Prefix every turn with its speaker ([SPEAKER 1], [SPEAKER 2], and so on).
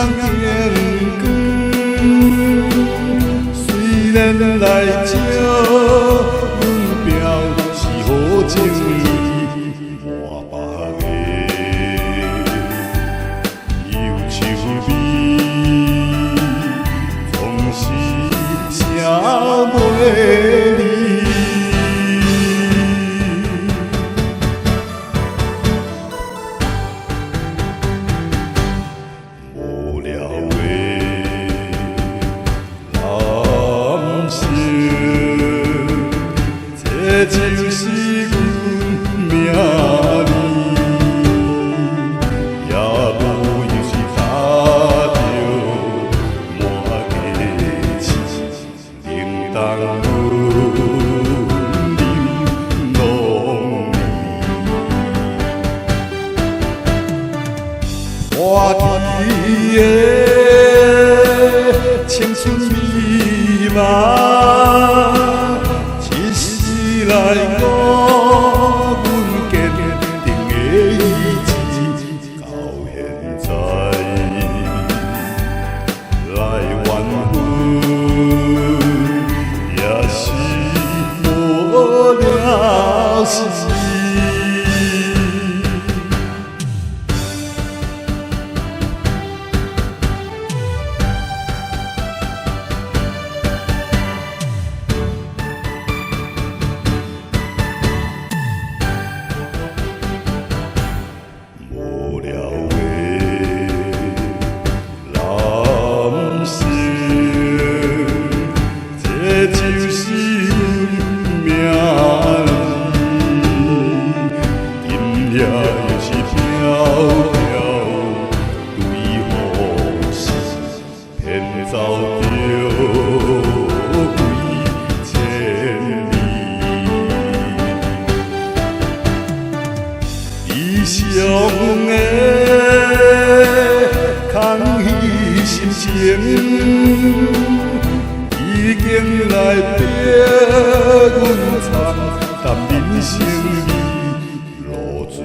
[SPEAKER 1] 行光，虽然来招阮标是好情义，我别个忧愁味，总是写袂离。无聊的男性，这就是阮命里，也无又是打着满家市，铃铛阮饮浓味。花期的青春美梦，一时来讲，阮坚定的意志，到现在来挽回，也是无了时。无聊的男性，这就是阮命里，今夜又是飘飘对雨丝，骗走着几千里。理想的空虚心情，已经来逼阮惨淡人生路，水